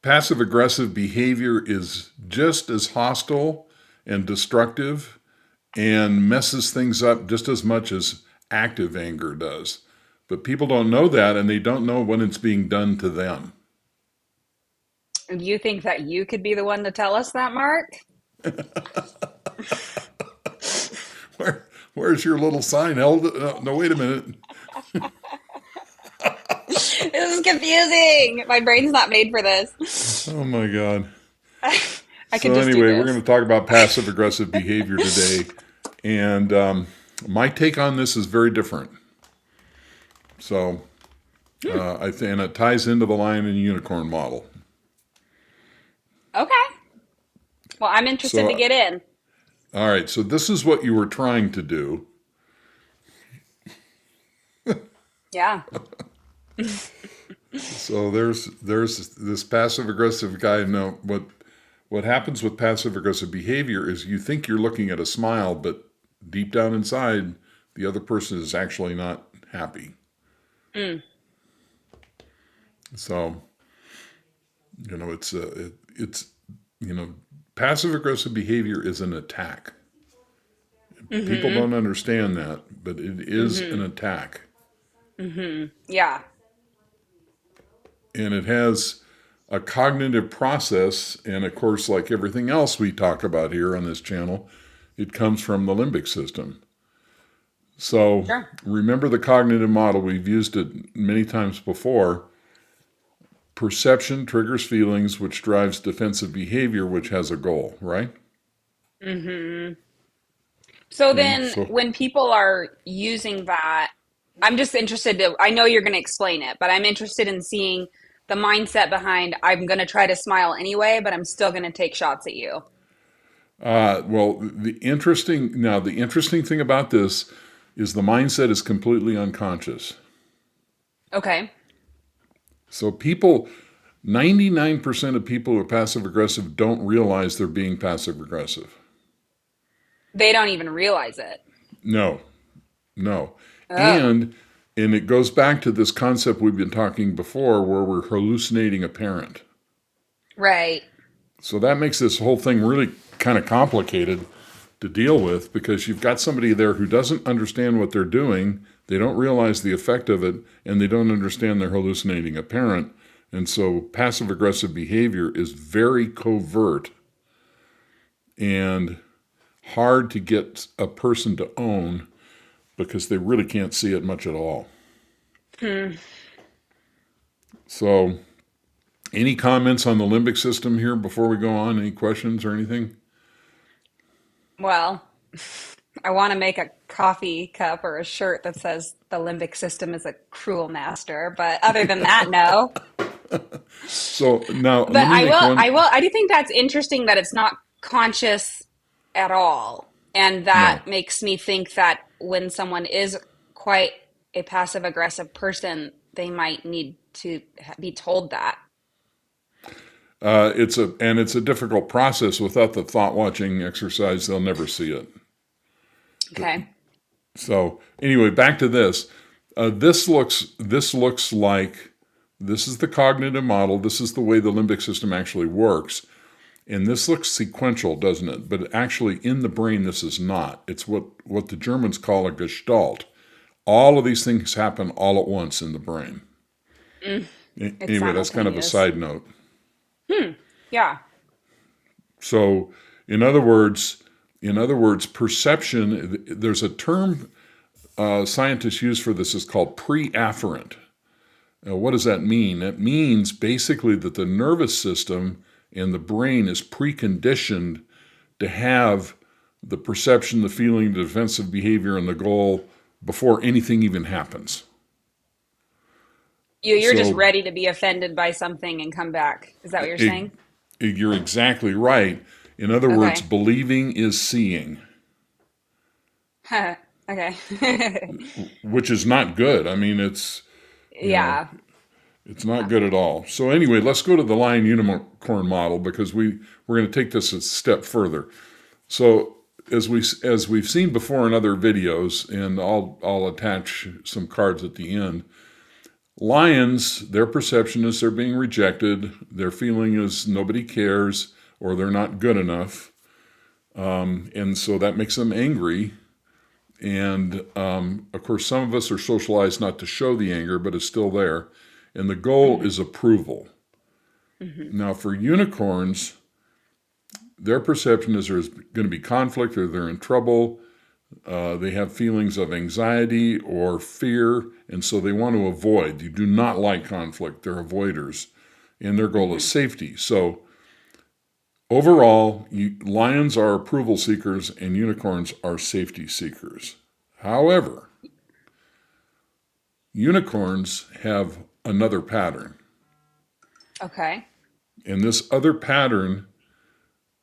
passive-aggressive behavior is just as hostile and destructive and messes things up just as much as active anger does. But people don't know that, and they don't know when it's being done to them. Do you think that you could be the one to tell us that, Mark? Where, where's your little sign held? No, wait a minute. This is confusing. My brain's not made for this. Oh my God. I could So just do anyway, we're going this. to talk about passive-aggressive behavior today. And my take on this is very different. So and it ties into the lion and unicorn model. Okay. Well, I'm interested to So, get in. all right. So this is what you were trying to do. Yeah. So there's this passive-aggressive guy. Now, what happens with passive-aggressive behavior is you think you're looking at a smile, but deep down inside, the other person is actually not happy. Mm. So, it's passive aggressive behavior is an attack. People Mm-hmm. don't understand that, but it is an Mm-hmm. attack. Mm-hmm. Yeah. And it has a cognitive process, and of course, like everything else we talk about here on this channel, it comes from the limbic system. So Sure. remember the cognitive model, we've used it many times before. Perception triggers feelings, which drives defensive behavior, which has a goal, right? Mm-hmm. So Okay, then so when people are using that, I'm just interested to, I know you're going to explain it, but I'm interested in seeing the mindset behind I'm going to try to smile anyway, but I'm still going to take shots at you. well, the interesting thing about this is the mindset is completely unconscious. Okay. So 99% of people who are passive aggressive don't realize they're being passive aggressive. They don't even realize it. No, no. Oh, And it goes back to this concept we've been talking before where we're hallucinating a parent. right. So that makes this whole thing really kind of complicated to deal with because you've got somebody there who doesn't understand what they're doing, they don't realize the effect of it, and they don't understand they're hallucinating a parent. And so passive aggressive behavior is very covert and hard to get a person to own because they really can't see it much at all. Hmm. So, any comments on the limbic system here before we go on? Any questions or anything? Well, I want to make a coffee cup or a shirt that says the limbic system is a cruel master, but other than that, no. So now But let me make one. I do think that's interesting that it's not conscious at all. And that No. makes me think that when someone is quite a passive aggressive person, they might need to be told that. It's a difficult process. Without the thought watching exercise, they'll never see it. Okay. So anyway, back to this. This looks like this is the cognitive model. This is the way the limbic system actually works, and this looks sequential, doesn't it? But actually, in the brain, this is not. It's what the Germans call a gestalt. All of these things happen all at once in the brain. Mm, it's Anyway, that's kind of a simultaneous. side note. Hmm. Yeah. So, in other words, perception. There's a term scientists use for this is called pre-afferent. What does that mean? That means basically that the nervous system and the brain is preconditioned to have the perception, the feeling, the defensive behavior, and the goal before anything even happens. You're just So ready to be offended by something and come back. Is that what you're it, saying? you're exactly right. In other words, Okay. believing is seeing, Okay. which is not good. I mean, it's you know Yeah. it's not good at all. So anyway, let's go to the lion unicorn model because we're going to take this a step further. So as we've seen before in other videos, and I'll attach some cards at the end. Lions, their perception is they're being rejected. Their feeling is nobody cares or they're not good enough. And so that makes them angry. And of course, some of us are socialized not to show the anger, but it's still there. And the goal is approval. Now, for unicorns, their perception is there's going to be conflict or they're in trouble. They have feelings of anxiety or fear, and so they want to avoid. You do not like conflict. They're avoiders, and their goal is safety. So overall, lions are approval seekers and unicorns are safety seekers. However, unicorns have another pattern. Okay. And this other pattern,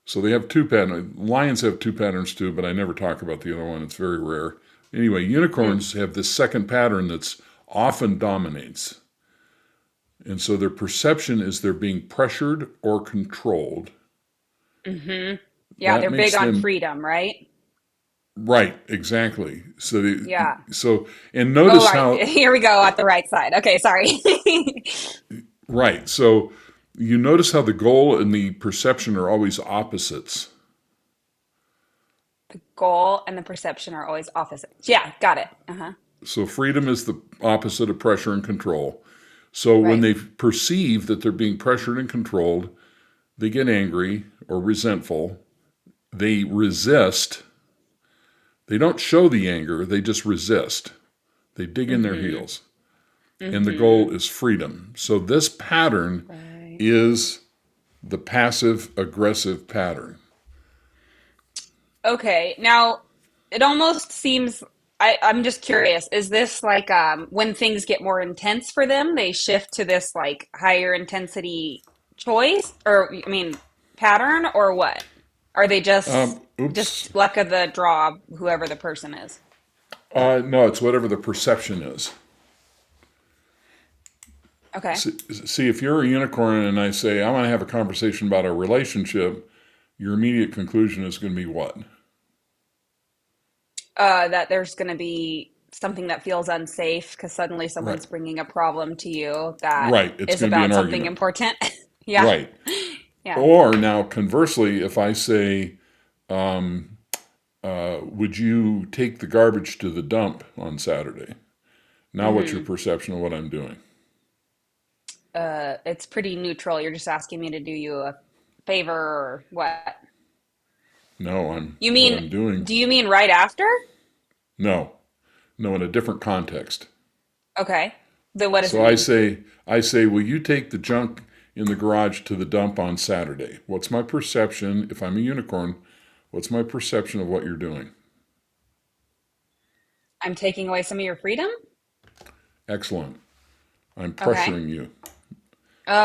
so they have two patterns. Lions have two patterns too, but I never talk about the other one. It's very rare. Anyway, unicorns have this second pattern that's often dominates. And so their perception is they're being pressured or controlled. Yeah, That they're makes big on them freedom, right? right, exactly. Yeah. And Oh, notice right. how Here we go at the right side. Okay, sorry. right. So you notice how the goal and the perception are always opposites. The goal and the perception are always opposites. Yeah, got it. Uh-huh. So freedom is the opposite of pressure and control. So when Right. they perceive that they're being pressured and controlled, they get angry or resentful. They resist. They don't show the anger, they just resist. They dig in their heels. And the goal is freedom. So this pattern Right. is the passive aggressive pattern. Okay. Now, it almost seems I'm just curious, is this like when things get more intense for them, they shift to this like higher intensity choice or I mean pattern or what? Are they Oops. just luck of the draw, whoever the person is? No, it's whatever the perception is. Okay. See, if you're a unicorn and I say, I want to have a conversation about our relationship, your immediate conclusion is going to be what? That there's going to be something that feels unsafe because suddenly Right. someone's bringing a problem to you that Right. It's is going to be an about something argument. important. Yeah. Right. Yeah. Or now, conversely, if I say, would you take the garbage to the dump on Saturday? Now, what's your hmm perception of what I'm doing? It's pretty neutral. You're just asking me to do you a favor or what? No, You what mean, I'm doing. do you mean right after? No, no, in a different context. Okay. Then what does it So mean? I say, will you take the junk in the garage to the dump on Saturday? What's my perception? If I'm a unicorn, what's my perception of what you're doing? I'm taking away some of your freedom? Excellent. I'm Okay. pressuring you.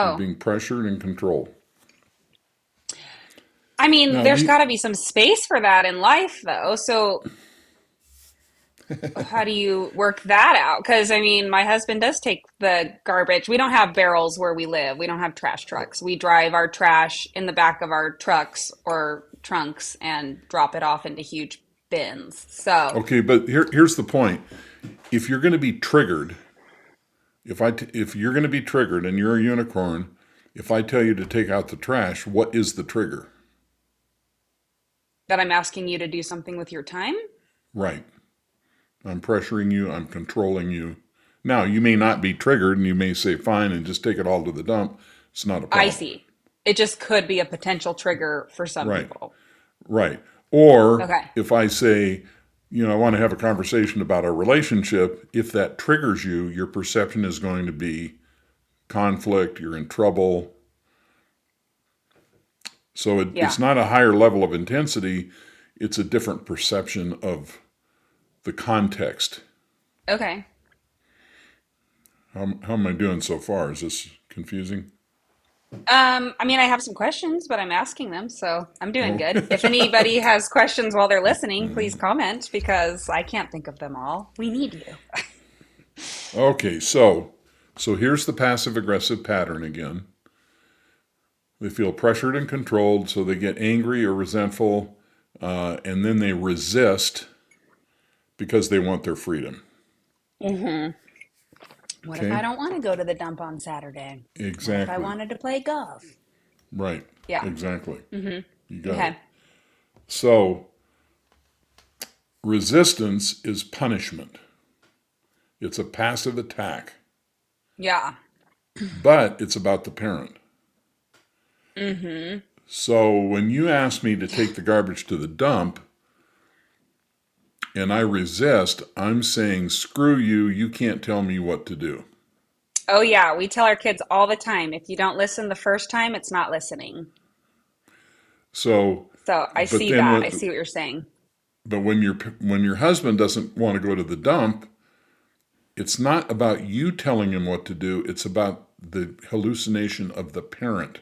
You're Oh. being pressured and controlled. I mean, Now, there's got to be some space for that in life, though. So how do you work that out? Because I mean, my husband does take the garbage. We don't have barrels where we live. We don't have trash trucks. We drive our trash in the back of our trucks or trunks and drop it off into huge bins. So, okay, but here's the point. If you're going to be triggered, if you're going to be triggered and you're a unicorn, if I tell you to take out the trash, what is the trigger? that I'm asking you to do something with your time? Right. I'm pressuring you, I'm controlling you. Now, you may not be triggered and you may say fine and just take it all to the dump. It's not a I problem. see. It just could be a potential trigger for some Right. people. Right. Or Okay. if I say, I want to have a conversation about our relationship, if that triggers you, your perception is going to be conflict, you're in trouble. So Yeah. it's not a higher level of intensity, it's a different perception of the context. Okay. How am I doing so far? Is this confusing? I mean, I have some questions, but I'm asking them, so I'm doing Oh, good. If anybody has questions while they're listening, please comment because I can't think of them all. We need you. okay. So here's the passive aggressive pattern again. They feel pressured and controlled, so they get angry or resentful, and then they resist because they want their freedom. What if I Okay? don't want to go to the dump on Saturday? What if I Exactly. wanted to play golf? Right. Yeah. Exactly. You got it. Okay. So, resistance is punishment. It's a passive attack, Yeah. but it's about the parent. So, when you ask me to take the garbage to the dump and I resist, I'm saying, screw you, you can't tell me what to do. Oh, yeah. We tell our kids all the time, if you don't listen the first time, it's not listening. So, So I but see then that. I what? see what you're saying. But when your husband doesn't want to go to the dump, it's not about you telling him what to do. It's about the hallucination of the parent,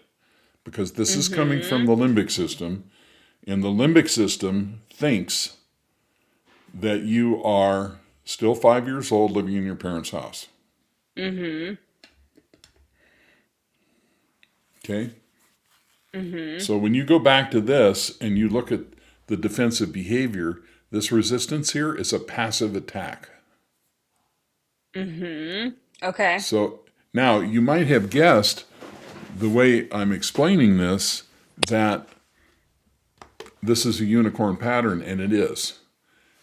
because this is coming from Mm-hmm. the limbic system, and the limbic system thinks that you are still 5 years old living in your parents' house. Mm-hmm. Okay? Mm-hmm. So when you go back to this and you look at the defensive behavior, this resistance here is a passive attack. Mm-hmm. Okay. So now you might have guessed the way I'm explaining this that this is a unicorn pattern, and it is.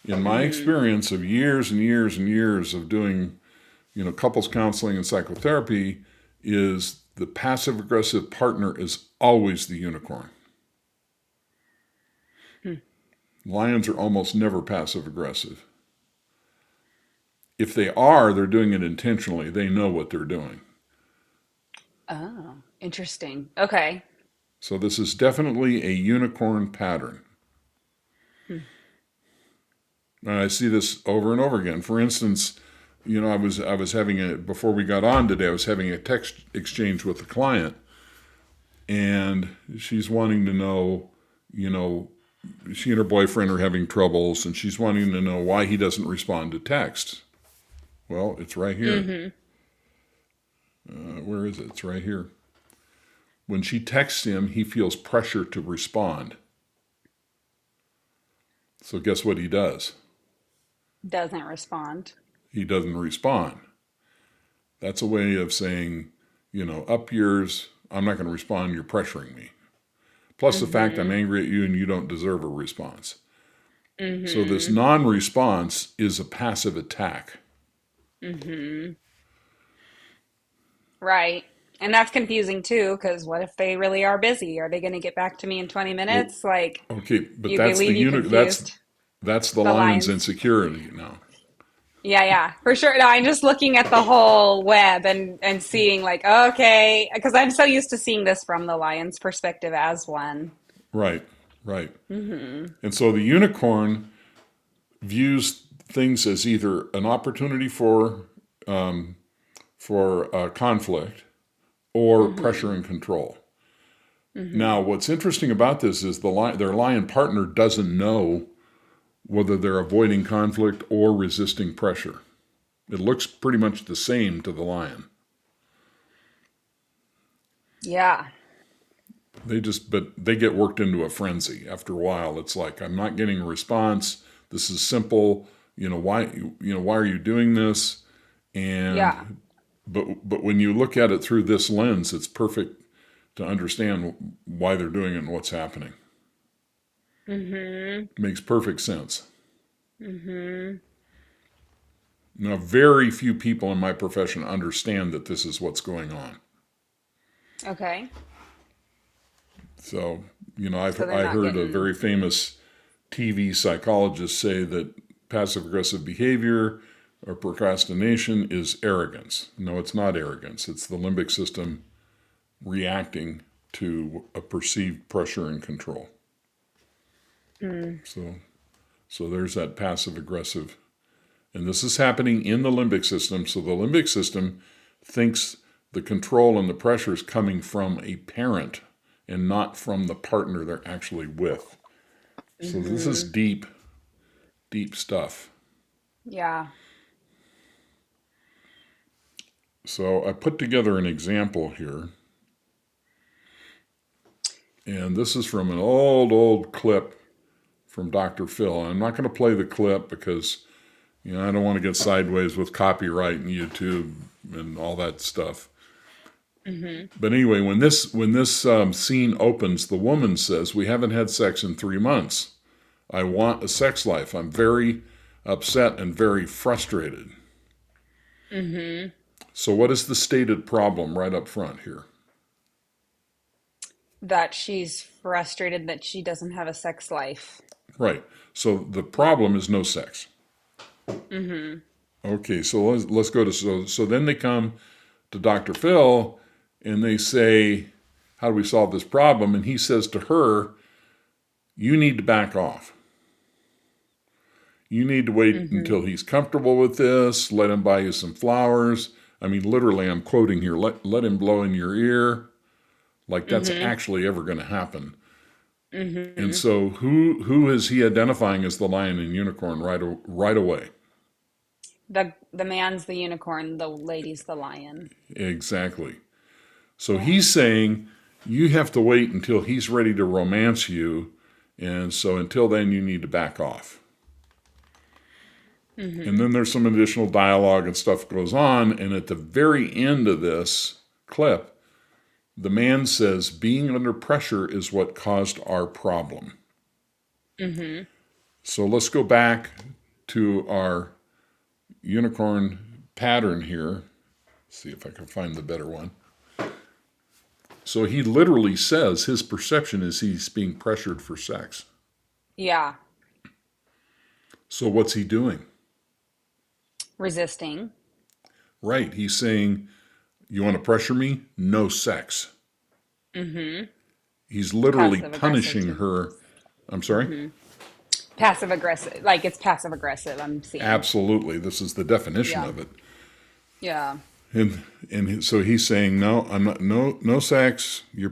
In my Mm-hmm. experience of years and years and years of doing, couples counseling and psychotherapy, is the passive aggressive partner is always the unicorn. Lions are almost never passive aggressive. If they are, they're doing it intentionally. They know what they're doing. Oh, interesting. Okay. So this is definitely a unicorn pattern. Hmm. And I see this over and over again. For instance, I was having before we got on today, I was having a text exchange with a client, and she's wanting to know, you know, she and her boyfriend are having troubles, and she's wanting to know why he doesn't respond to texts. Well, it's right here. Mm-hmm. Where is it? It's right here. When she texts him, he feels pressure to respond. So guess what he does? Doesn't respond. He doesn't respond. That's a way of saying, up yours, I'm not going to respond, you're pressuring me. Plus the fact I'm Mm-hmm. angry at you and you don't deserve a response. So this Mm-hmm. non response is a passive attack. Mm-hmm. Right. And that's confusing too, because what if they really are busy? Are they going to get back to me in 20 Well, minutes? Like, okay, but you that's the leave you unit. That's confused. that's the The lion's lines. insecurity now. Yeah, yeah, for sure. No, I'm just looking at the whole web and seeing like, okay, because I'm so used to seeing this from the lion's perspective as one. Right, right. Mm-hmm. And so the unicorn views things as either an opportunity for conflict or pressure Mm-hmm. and control. Mm-hmm. Now, what's interesting about this is their lion partner doesn't know whether they're avoiding conflict or resisting pressure. It looks pretty much the same to the lion. Yeah. But they get worked into a frenzy. After a while, it's like, I'm not getting a response. This is simple. Why are you doing this? Yeah. And but when you look at it through this lens, it's perfect to understand why they're doing it and what's happening. Mm-hmm. It makes perfect sense. Mm-hmm. Now, very few people in my profession understand that this is what's going on. Okay. So, So they're I not heard a getting. very famous TV psychologist say that passive aggressive behavior or procrastination is arrogance. No, it's not arrogance. It's the limbic system reacting to a perceived pressure and control. Mm. So there's that passive aggressive. And this is happening in the limbic system. So the limbic system thinks the control and the pressure is coming from a parent and not from the partner they're actually with. So this is Mm-hmm. deep, deep stuff. Yeah. So I put together an example here. And this is from an old, old clip from Dr. Phil. And I'm not going to play the clip because I don't want to get sideways with copyright and YouTube and all that stuff. Mm-hmm. But anyway, when this scene opens, the woman says, "We haven't had sex in 3 months. I want a sex life. I'm very upset and very frustrated." Mm-hmm. So what is the stated problem right up front here? That she's frustrated that she doesn't have a sex life. Right. So the problem is no sex. Mm-hmm. Okay, so let's go to so then they come to Dr. Phil and they say, "How do we solve this problem?" And he says to her, "You need to back off. You need to wait Mm-hmm. until he's comfortable with this. Let him buy you some flowers." I mean, literally, I'm quoting here. Let him blow in your ear. Like that's Mm-hmm. actually ever going to happen. And Mm-hmm. so, who is he identifying as the lion and unicorn right away? The man's the unicorn, the lady's the lion. Exactly. So Yeah. he's saying you have to wait until he's ready to romance you, and so until then you need to back off. And Mm-hmm. then there's some additional dialogue and stuff goes on, and at the very end of this clip, the man says, "Being under pressure is what caused our problem." Mm-hmm. So let's go back to our unicorn pattern here. See if I can find the better one. So he literally says his perception is he's being pressured for sex. Yeah. So what's he doing? Resisting. Right. He's saying, "You want to pressure me? No sex." Mm-hmm. He's literally Passive aggressive punishing too. her. I'm sorry? Mm-hmm. Passive aggressive. Like it's passive aggressive, I'm seeing. Absolutely. This is the definition Yeah. of it. Yeah. And so he's saying, "No, I'm not, no sex. You're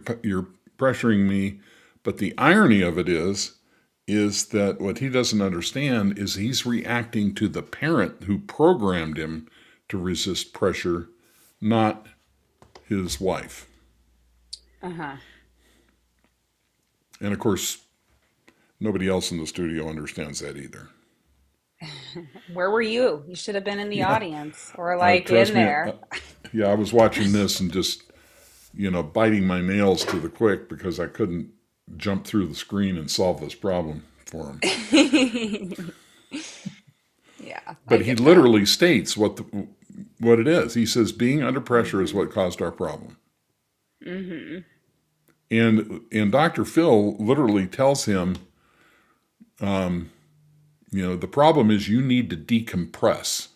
pressuring me." But the irony of it is that what he doesn't understand is he's reacting to the parent who programmed him to resist pressure, not his wife. Uh-huh. And of course, nobody else in the studio understands that either. Where were you? You should have been in the Yeah, audience or like trust in me. there. Yeah, I was watching this and just biting my nails to the quick because I couldn't jump through the screen and solve this problem for him. Yeah, I But he get that. literally states what it is. He says being under pressure is Mm-hmm. what caused our problem. Mm-hmm. And Dr. Phil literally tells him, the problem is you need to decompress.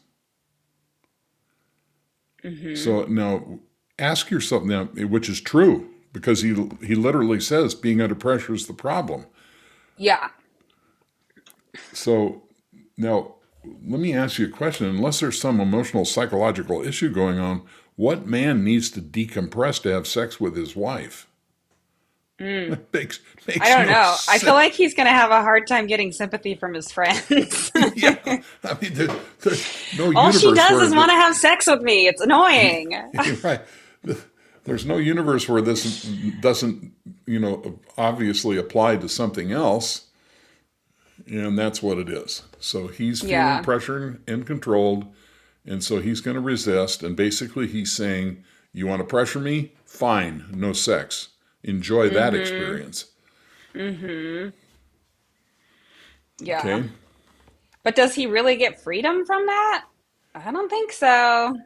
Mm-hmm. So now ask yourself now, which is true, because he literally says being under pressure is the problem. Yeah. So now let me ask you a question. Unless there's some emotional psychological issue going on, what man needs to decompress to have sex with his wife? Mm. makes I makes don't no know. I feel sense. like he's gonna have a hard time getting sympathy from his friends. Yeah, I mean, there's no All she universe does where is want to have sex with me. It's annoying. right. There's no universe where this doesn't, obviously apply to something else, and that's what it is. So he's feeling Yeah. pressured and controlled, and so he's going to resist. And basically, he's saying, "You want to pressure me? Fine, no sex. Enjoy that Mm-hmm. experience." Mm-hmm. Yeah. Okay. But does he really get freedom from that? I don't think so.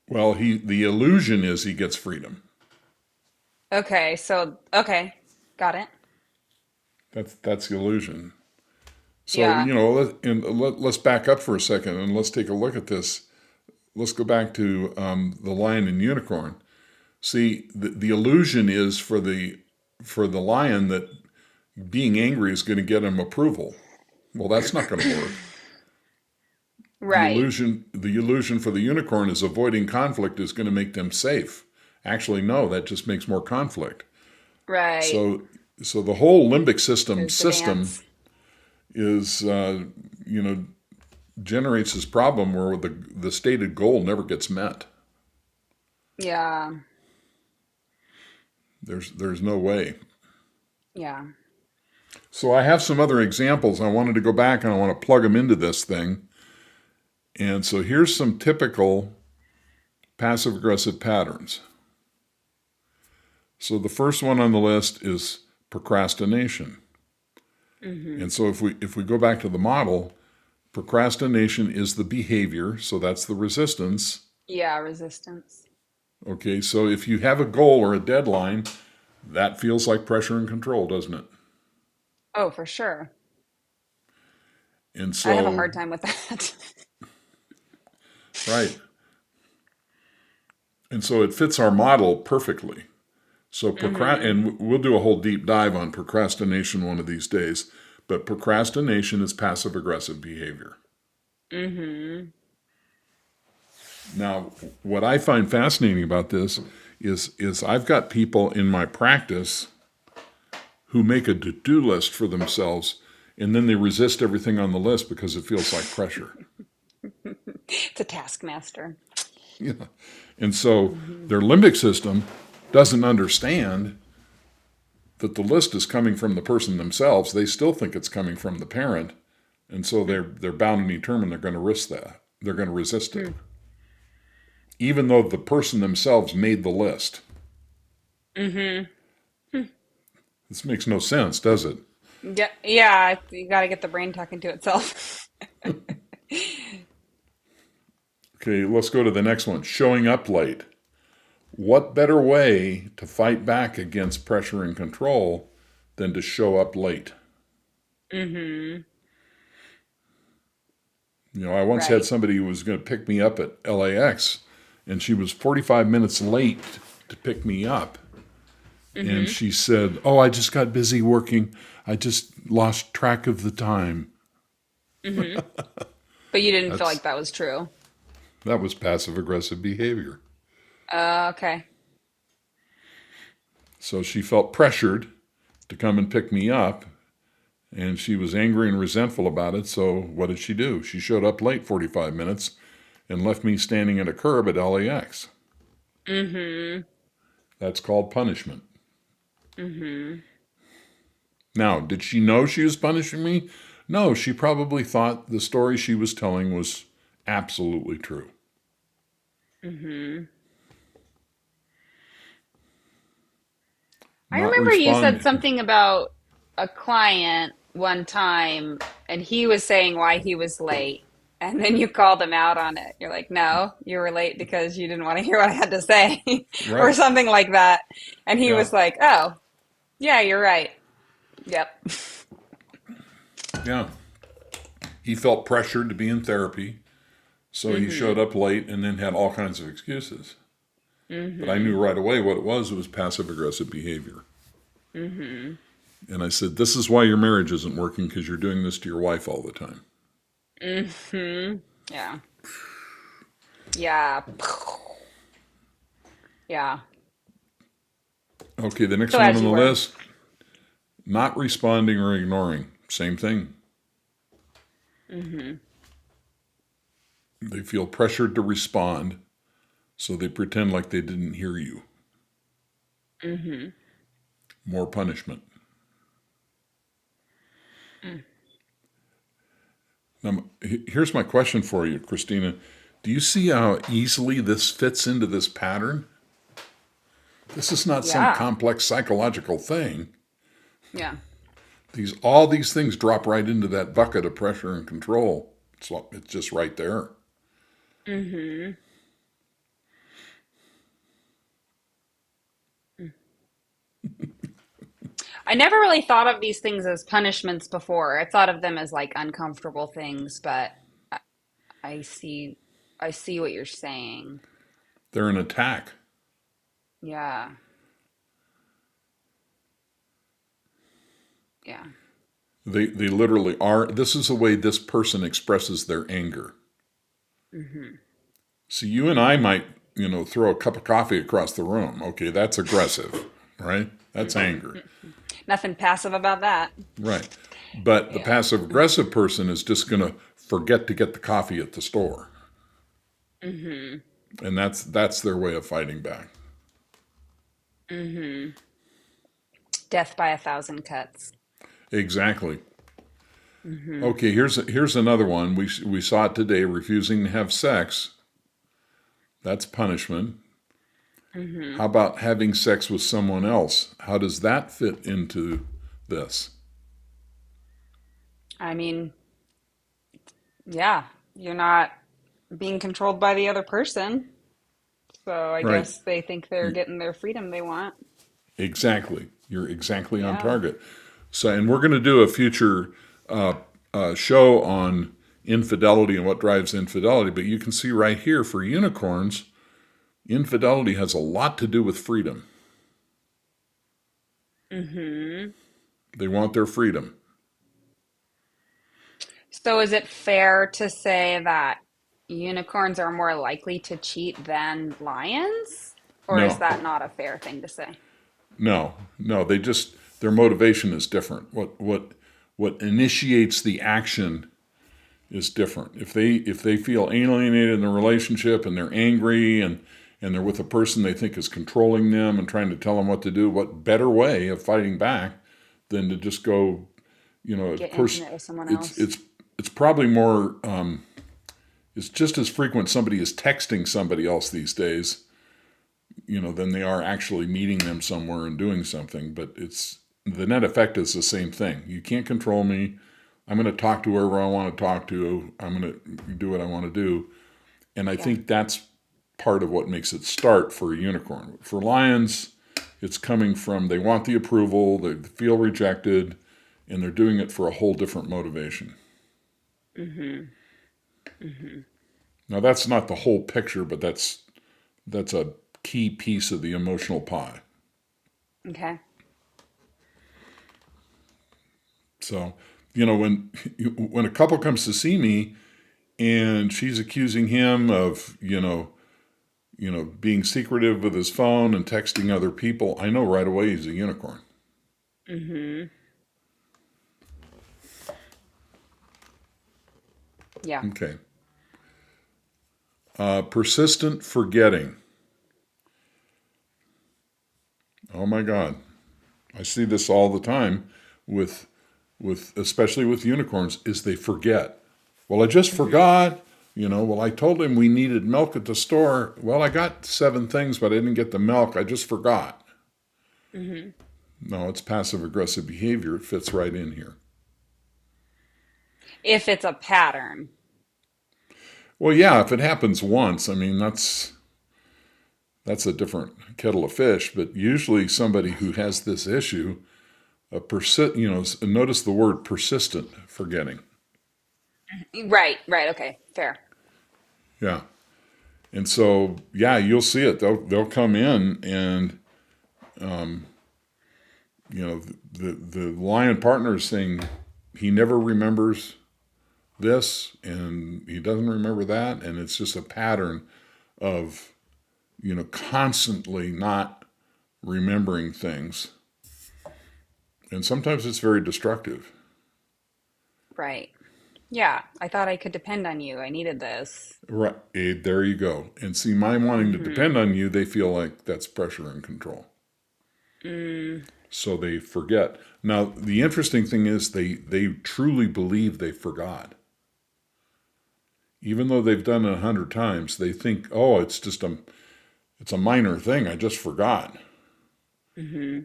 Well, the illusion is he gets freedom. Okay. Got it. That's the illusion. So Yeah. let's back up for a second and let's take a look at this. Let's go back to the lion and unicorn. See, the illusion is for the lion that being angry is going to get him approval. Well, that's not going to work. The Right. illusion the illusion for the unicorn is avoiding conflict is going to make them safe. Actually, no, that just makes more conflict. Right. So so the whole limbic There's the system dance. is you know generates this problem where the stated goal never gets met. Yeah. There's no way. Yeah. So I have some other examples. I wanted to go back and I want to plug them into this thing. And so here's some typical passive aggressive patterns. So the first one on the list is procrastination. Mm-hmm. And so if we go back to the model, procrastination is the behavior, so that's the resistance. Yeah, resistance. Okay, so if you have a goal or a deadline, that feels like pressure and control, doesn't it? Oh, for sure. And I have a so, hard time with that. right. And so it fits our model perfectly. So Mm-hmm. and we'll do a whole deep dive on procrastination one of these days, but procrastination is passive aggressive behavior. Mm-hmm. Now, what I find fascinating about this is I've got people in my practice who make a to-do list for themselves and then they resist everything on the list because it feels like pressure. It's a taskmaster. Yeah. And so Mm-hmm. their limbic system doesn't understand that the list is coming from the person themselves. They still think it's coming from the parent. And so they're bound and determined they're going to risk that. They're going to resist it. Even though the person themselves made the list. Mm-hmm. This makes no sense, does it? Yeah, yeah, you got to get the brain talking to itself. Okay, let's go to the next one. Showing up late. What better way to fight back against pressure and control than to show up late? Mm-hmm. I once had Right. somebody who was going to pick me up at LAX, and she was 45 minutes late to pick me up. And Mm-hmm. she said, "Oh, I just got busy working. I just lost track of the time." Mm-hmm. But you didn't feel like That's that was true. that was passive aggressive behavior. Okay. So she felt pressured to come and pick me up, and she was angry and resentful about it. So what did she do? She showed up late 45 minutes and left me standing at a curb at LAX. Mm-hmm. That's called punishment. Mm-hmm. Now, did she know she was punishing me? No, she probably thought the story she was telling was absolutely true. Mm-hmm. I Not remember you said responding. something about a client one time, and he was saying why he was late. And then you called him out on it. You're like, no, you were late because you didn't want to hear what I had to say, or Right. something like that. And he Yeah. was like, oh, yeah, you're right. Yep. Yeah. He felt pressured to be in therapy, so he showed Mm-hmm. up late and then had all kinds of excuses. But I knew Mm-hmm. right away what it was. It was passive aggressive behavior. Mm-hmm. And I said, "This is why your marriage isn't working because you're doing this to your wife all the time." Mm-hmm. Yeah. Yeah. Yeah. Okay, the next So one as on the you were. list, not responding or ignoring. Same thing. Mm-hmm. They feel pressured to respond, so they pretend like they didn't hear you. Mm-hmm. More punishment. Mm. Now, here's my question for you, Christina. Do you see how easily this fits into this pattern? This is not some Yeah. complex psychological thing. Yeah. All these things drop right into that bucket of pressure and control. It's just right there. Mm-hmm. I never really thought of these things as punishments before. I thought of them as like uncomfortable things, but I I see I see what you're saying. They're an attack. Yeah. Yeah. They literally are. This is the way this person expresses their anger. Mm-hmm. See, you and I might, throw a cup of coffee across the room. Okay, that's aggressive, right? That's anger, Nothing passive about that. right? But the Yeah. passive aggressive person is just going to forget to get the coffee at the store, Mm-hmm. and that's their way of fighting back. Mm-hmm. Death by a thousand cuts. Exactly. Mm-hmm. Okay, here's another one. We saw it today. Refusing to have sex. That's punishment. Mm-hmm. How about having sex with someone else? How does that fit into this? I mean, yeah, you're not being controlled by the other person. So I Right. guess they think they're getting their freedom they want. Exactly. You're exactly on Yeah. target. So, and we're going to do a future show on infidelity and what drives infidelity. But you can see right here for unicorns, infidelity has a lot to do with freedom. Mm-hmm. They want their freedom. So is it fair to say that unicorns are more likely to cheat than lions? Or is No, that not a fair thing to say? no. They just their motivation is different. What initiates the action is different. If they feel alienated in the relationship and they're angry and they're with a person they think is controlling them and trying to tell them what to do, what better way of fighting back than to just go, of Get course, intimate with someone it's else? it's it's probably more. It's just as frequent somebody is texting somebody else these days, than they are actually meeting them somewhere and doing something. But it's the net effect is the same thing. You can't control me. I'm going to talk to whoever I want to talk to. I'm going to do what I want to do. And I Yeah. think that's part of what makes it start for a unicorn. For lions, it's coming from they want the approval, they feel rejected, and they're doing it for a whole different motivation. Mm-hmm. Mm-hmm. Now that's not the whole picture, but that's a key piece of the emotional pie. Okay. So, when a couple comes to see me and she's accusing him of, being secretive with his phone and texting other people, I know right away he's a unicorn. Mm-hmm. Yeah. Okay. Persistent forgetting. Oh my God, I see this all the time with especially with unicorns. Is they forget. Well, I just Mm-hmm. forgot. Well, I told him we needed milk at the store. Well, I got 7 things, but I didn't get the milk. I just forgot. Mm-hmm. No, it's passive aggressive behavior. It fits right in here. If it's a pattern. Well, yeah, if it happens once, I mean that's a different kettle of fish. But usually, somebody who has this issue, notice the word persistent forgetting. Right, right, okay, fair. Yeah, and so yeah, you'll see it. They'll come in and the lion partner is saying he never remembers this and he doesn't remember that, and it's just a pattern of constantly not remembering things, and sometimes it's very destructive. Right. Yeah, I thought I could depend on you. I needed this. Right. There you go. And see, my wanting to Mm-hmm. depend on you, they feel like that's pressure and control. Mm, So they forget. Now, the interesting thing is they truly believe they forgot. Even though they've done it 100 times, they think, oh, it's a minor thing. I just forgot. mm-hmm.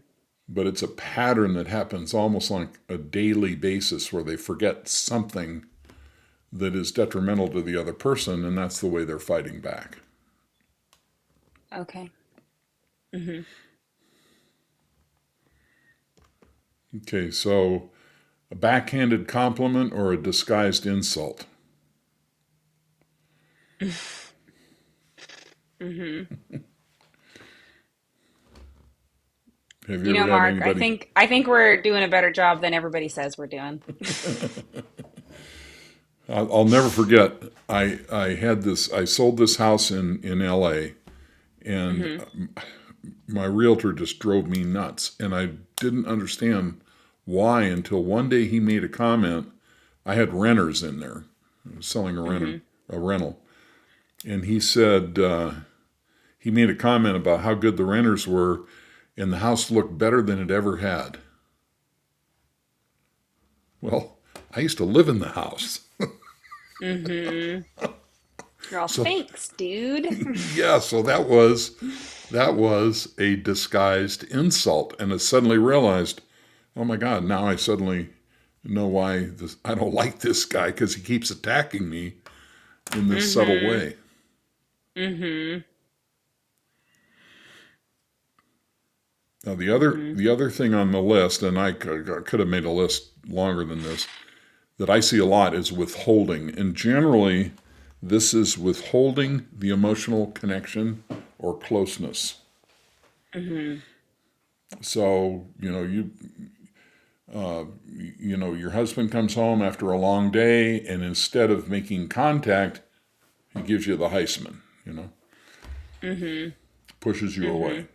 But it's a pattern that happens almost like a daily basis where they forget something that is detrimental to the other person, and that's the way they're fighting back. Okay. Mm-hmm. Okay, so a backhanded compliment or a disguised insult? Mm-hmm. Have you You know, ever had Mark, I anybody? think I think we're doing a better job than everybody says we're doing. I'll never forget. I had this. I sold this house in L.A. and Mm-hmm. my realtor just drove me nuts, and I didn't understand why until one day he made a comment. I had renters in there. I was selling Mm-hmm. a rental, and he said he made a comment about how good the renters were, and the house looked better than it ever had. Well, I used to live in the house. Mm-hmm. You're all, So thanks, dude. yeah, so that was a disguised insult, and I suddenly realized, oh my God, now I suddenly know why I don't like this guy because he keeps attacking me in this subtle Mm-hmm. way. Mm-hmm. Now Mm-hmm. the other thing on the list, and I could have made a list longer than this, that I see a lot is withholding, and generally, this is withholding the emotional connection or closeness. Mm-hmm. So your husband comes home after a long day, and instead of making contact, he gives you the Heisman. Mm-hmm. Pushes you away. Mm-hmm.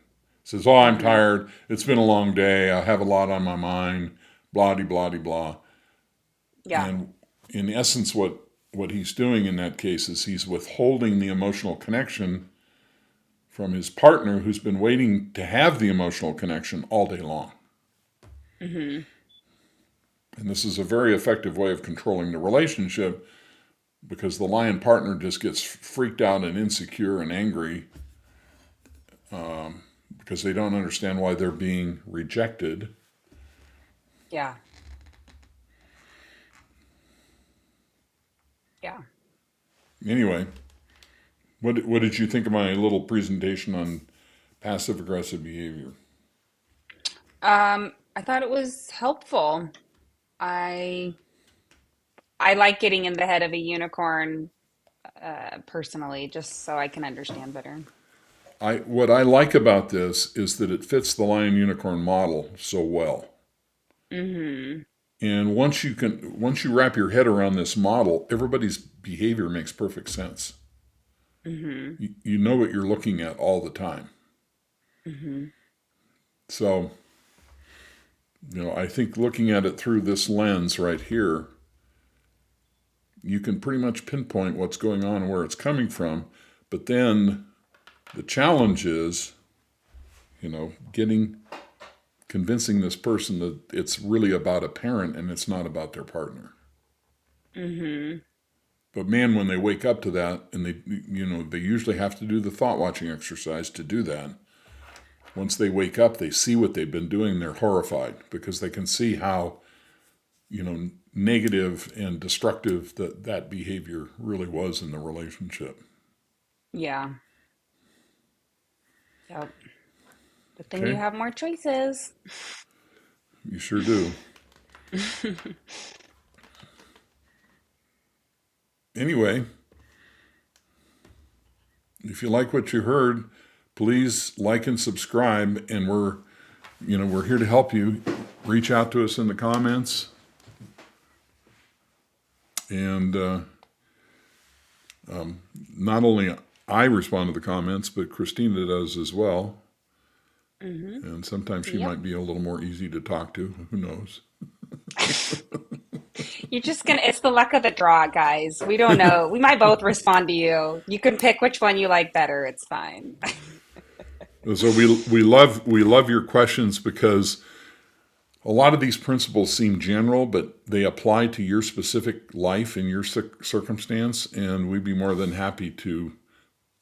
Says, "Oh, I'm Mm-hmm. tired. It's been a long day. I have a lot on my mind. Blah de blah de blah." Yeah. And in essence, what he's doing in that case is he's withholding the emotional connection from his partner who's been waiting to have the emotional connection all day long. Mm-hmm. And this is a very effective way of controlling the relationship because the lion partner just gets freaked out and insecure and angry because they don't understand why they're being rejected. Yeah. Yeah. Anyway, what did you think of my little presentation on passive aggressive behavior? I thought it was helpful. I I like getting in the head of a unicorn, personally, just so I can understand better. What I like about this is that it fits the lion unicorn model so well. Mm-hmm. And once you wrap your head around this model, everybody's behavior makes perfect sense. Mm-hmm. You know what you're looking at all the time. Mm-hmm. So, I think looking at it through this lens right here, you can pretty much pinpoint what's going on and where it's coming from. But then the challenge is, getting convincing this person that it's really about a parent and it's not about their partner. Mm-hmm. But man, when they wake up to that, and they usually have to do the thought watching exercise to do that. Once they wake up, they see what they've been doing. They're horrified because they can see how negative and destructive that behavior really was in the relationship. Yeah. Yep. But then you Okay, have more choices. you sure do. Anyway, if you like what you heard, please like and subscribe. And we're here to help you. Reach out to us in the comments, and not only I respond to the comments, but Christina does as well. Mm-hmm. And sometimes she Yep. might be a little more easy to talk to. Who knows? You're just gonna, it's the luck of the draw, guys. We don't know. We might both respond to you. You can pick which one you like better. It's fine. So we love your questions because a lot of these principles seem general, but they apply to your specific life and your circumstance. And we'd be more than happy to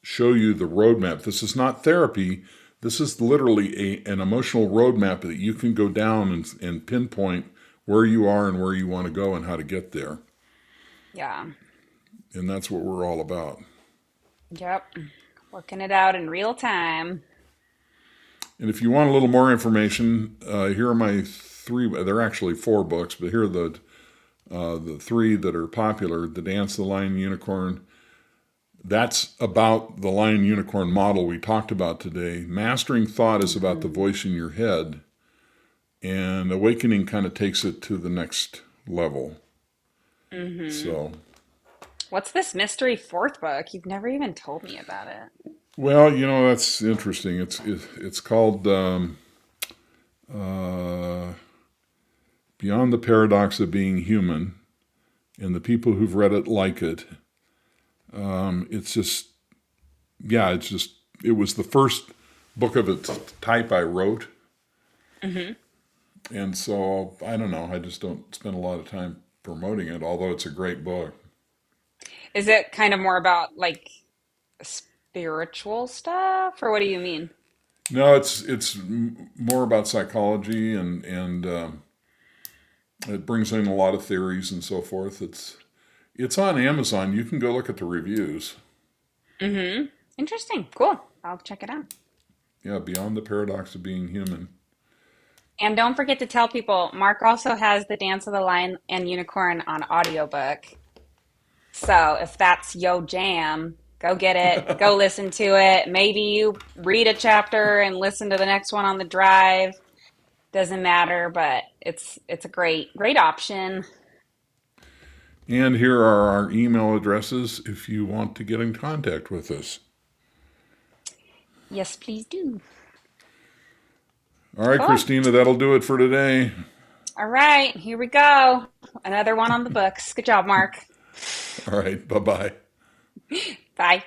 show you the roadmap. This is not therapy. This is literally an emotional roadmap that you can go down and pinpoint where you are and where you want to go and how to get there. Yeah. And that's what we're all about. Yep. Working it out in real time. And if you want a little more information, here are my three. They're actually four books, but here are the three that are popular: The Dance, the Lion, Unicorn. That's about the lion unicorn model we talked about today. Mastering thought is about the Mm-hmm. voice in your head, and awakening kind of takes it to the next level. Mm-hmm. So, What's this mystery fourth book? You've never even told me about it. well, that's interesting. It's called uh, Beyond the Paradox of Being Human, and the people who've read it like it. It's just, yeah, it was the first book of its type I wrote. Mm-hmm. And so I don't know. I just don't spend a lot of time promoting it, although it's a great book. Is it kind of more about like spiritual stuff, or what do you mean? No, it's more about psychology, and it brings in a lot of theories and so forth. It's on Amazon. You can go look at the reviews. Mm-hmm. Interesting. Cool. I'll check it out. Yeah, Beyond the Paradox of Being Human. And don't forget to tell people, Mark also has The Dance of the Lion and Unicorn on audiobook. So if that's yo jam, go get it, go listen to it. Maybe you read a chapter and listen to the next one on the drive. Doesn't matter, but it's a great option. And here are our email addresses if you want to get in contact with us. Yes, please do. All right, Cool. Christina, that'll do it for today. All right, here we go. Another one on the books. Good job, Mark. All right, bye bye. Bye.